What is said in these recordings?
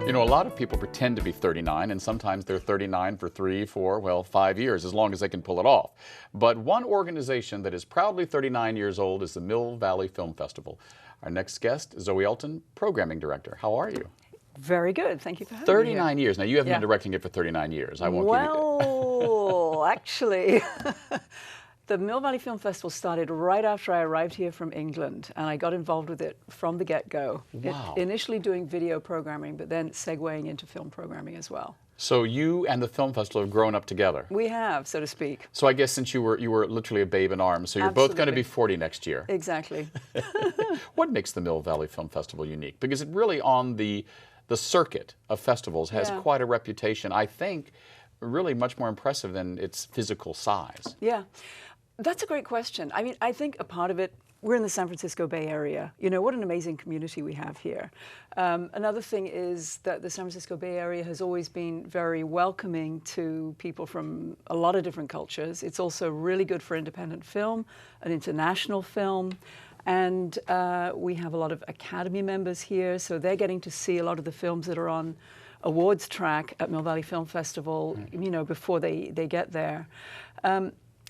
You know, a lot of people pretend to be 39, and sometimes they're 39 for 3, 4, well, 5 years, as long as they can pull it off. But one organization that is proudly 39 years old is the Mill Valley Film Festival. Our next guest, Zoe Elton, Programming Director. How are you? Very good. Thank you for having me 39 here. years. Now, you haven't been directing it for 39 years. I won't give you Well, actually, the Mill Valley Film Festival started right after I arrived here from England, and I got involved with it from the get-go. Wow. Initially doing video programming, but then segueing into film programming as well. So you and the film festival have grown up together. We have, so to speak. So I guess since you were literally a babe in arms, so you're both going to be 40 next year. Exactly. What makes the Mill Valley Film Festival unique? Because it really, on the circuit of festivals, has quite a reputation, I think, really much more impressive than its physical size. Yeah, that's a great question. I mean, I think a part of it, we're in the San Francisco Bay Area. You know, what an amazing community we have here. Another thing is that the San Francisco Bay Area has always been very welcoming to people from a lot of different cultures. It's also really good for independent film and international film. And we have a lot of Academy members here, so they're getting to see a lot of the films that are on awards track at Mill Valley Film Festival, you know, before they get there.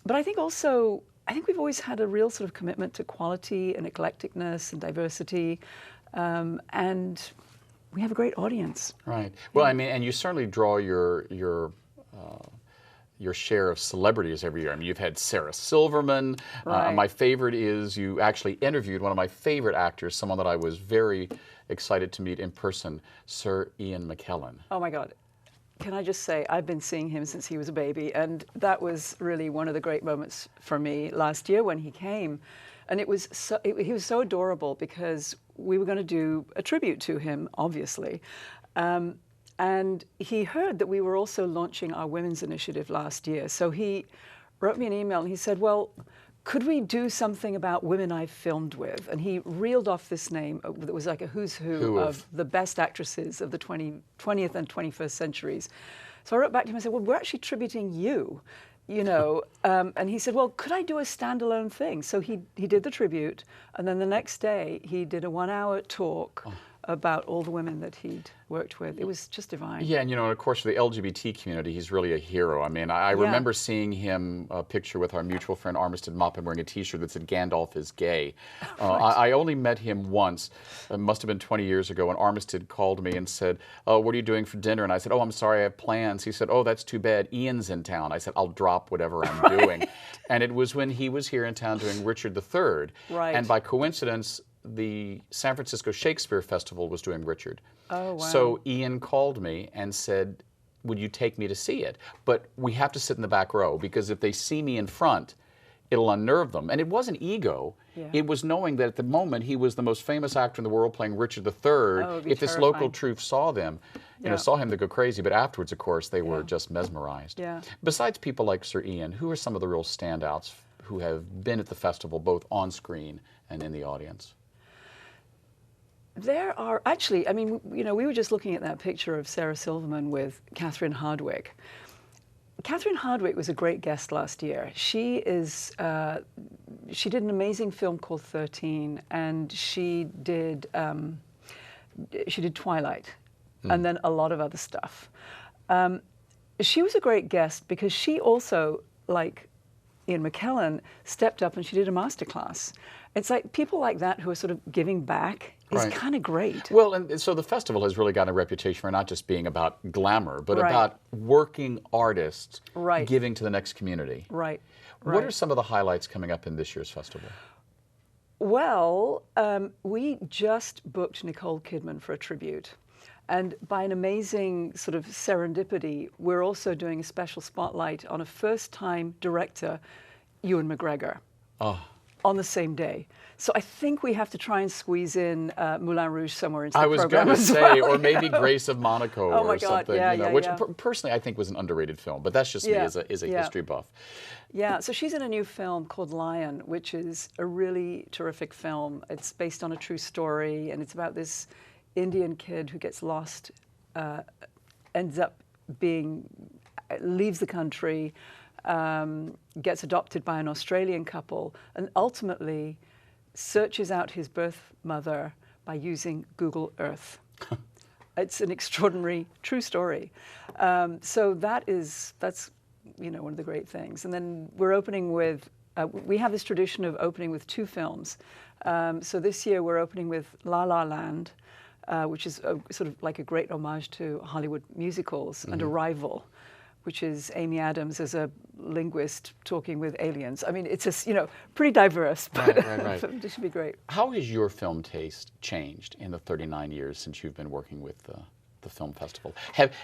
But I think also, I think we've always had a real sort of commitment to quality and eclecticness and diversity, and we have a great audience. Right. Well, I mean, and you certainly draw your share of celebrities every year. I mean, you've had Sarah Silverman. Right. My favorite is you actually interviewed one of my favorite actors, someone that I was very excited to meet in person, Sir Ian McKellen. Oh my God. Can I just say, I've been seeing him since he was a baby, and that was really one of the great moments for me last year when he came. And it was he was so adorable because we were going to do a tribute to him, obviously. And he heard that we were also launching our women's initiative last year. So he wrote me an email and he said, well, could we do something about women I've filmed with? And he reeled off this name that was like a who's who of the best actresses of the 20th and 21st centuries. So I wrote back to him and said, well, we're actually tributing you, you know. And he said, well, could I do a standalone thing? So he did the tribute. And then the next day, he did a 1-hour talk about all the women that he'd worked with. It was just divine. Yeah, and you know, and of course, for the LGBT community, he's really a hero. I mean, I remember seeing him a picture with our mutual friend Armistead Maupin wearing a T-shirt that said "Gandalf is gay." I only met him once. It must have been 20 years ago, and Armistead called me and said, "Oh, what are you doing for dinner?" And I said, "Oh, I'm sorry, I have plans." He said, "Oh, that's too bad. Ian's in town." I said, "I'll drop whatever I'm doing." And it was when he was here in town doing Richard III. Right. And by coincidence, the San Francisco Shakespeare Festival was doing Richard. Oh, wow. So Ian called me and said, would you take me to see it? But we have to sit in the back row, because if they see me in front, it'll unnerve them. And it wasn't ego. Yeah. It was knowing that at the moment he was the most famous actor in the world playing Richard III. Oh, if this local troupe saw them, you know, saw him, they'd go crazy. But afterwards, of course, they were just mesmerized. Yeah. Besides people like Sir Ian, who are some of the real standouts who have been at the festival, both on screen and in the audience? There are actually, I mean, you know, we were just looking at that picture of Sarah Silverman with Catherine Hardwicke. Catherine Hardwicke was a great guest last year. She did an amazing film called 13, and she did Twilight, and then a lot of other stuff. She was a great guest because she also, like Ian McKellen, stepped up and she did a masterclass. It's like people like that who are sort of giving back is kind of great. Well, and so the festival has really gotten a reputation for not just being about glamour, but about working artists giving to the next community. Right. What are some of the highlights coming up in this year's festival? Well, we just booked Nicole Kidman for a tribute. And by an amazing sort of serendipity, we're also doing a special spotlight on a first-time director, Ewan McGregor. On the same day. So I think we have to try and squeeze in Moulin Rouge somewhere into the program. I was going to say, or maybe Grace of Monaco or something, which personally I think was an underrated film, but that's just me as a history buff. Yeah, so she's in a new film called Lion, which is a really terrific film. It's based on a true story, and it's about this Indian kid who gets lost, ends up leaves the country, gets adopted by an Australian couple, and ultimately searches out his birth mother by using Google Earth. it's an extraordinary true story. So that's one of the great things. And then we're opening with we have this tradition of opening with 2 films. So this year we're opening with La La Land, which is sort of like a great homage to Hollywood musicals, and Arrival, which is Amy Adams as a linguist talking with aliens. I mean, it's pretty diverse, but right. This should be great. How has your film taste changed in the 39 years since you've been working with the film festival?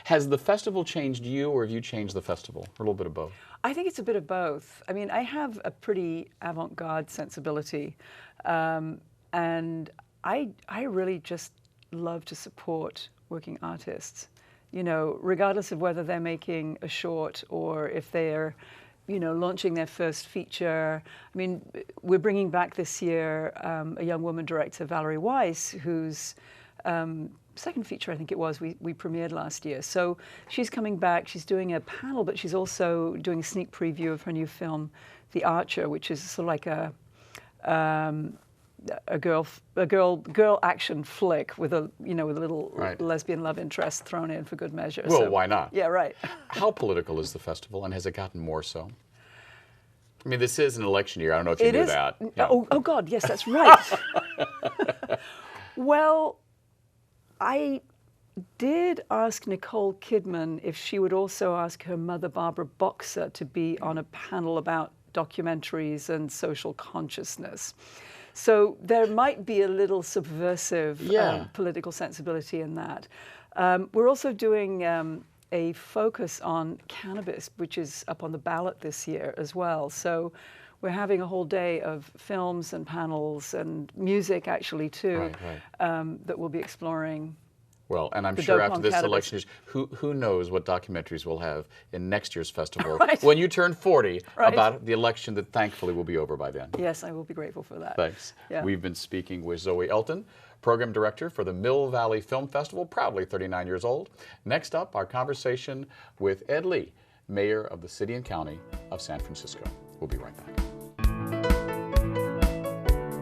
Has the festival changed you, or have you changed the festival? Or a little bit of both? I think it's a bit of both. I mean, I have a pretty avant-garde sensibility, and I really just love to support working artists, regardless of whether they're making a short or if they're, launching their first feature. I mean, we're bringing back this year a young woman director, Valerie Weiss, whose second feature, I think it was, we premiered last year. So she's coming back, she's doing a panel, but she's also doing a sneak preview of her new film, The Archer, which is sort of like a girl action flick with a with a little lesbian love interest thrown in for good measure. Well, why not? Yeah, right. How political is the festival, and has it gotten more so? I mean, this is an election year. I don't know if you knew that. Yeah. Oh God, yes, that's right. Well, I did ask Nicole Kidman if she would also ask her mother, Barbara Boxer, to be on a panel about documentaries and social consciousness. So there might be a little subversive political sensibility in that. We're also doing a focus on cannabis, which is up on the ballot this year as well. So we're having a whole day of films and panels and music, actually, too, that we'll be exploring. Well, and I'm sure after this election, who knows what documentaries we'll have in next year's festival when you turn 40 about the election that thankfully will be over by then. Yes, I will be grateful for that. Thanks. Yeah. We've been speaking with Zoe Elton, Program Director for the Mill Valley Film Festival, proudly 39 years old. Next up, our conversation with Ed Lee, Mayor of the City and County of San Francisco. We'll be right back.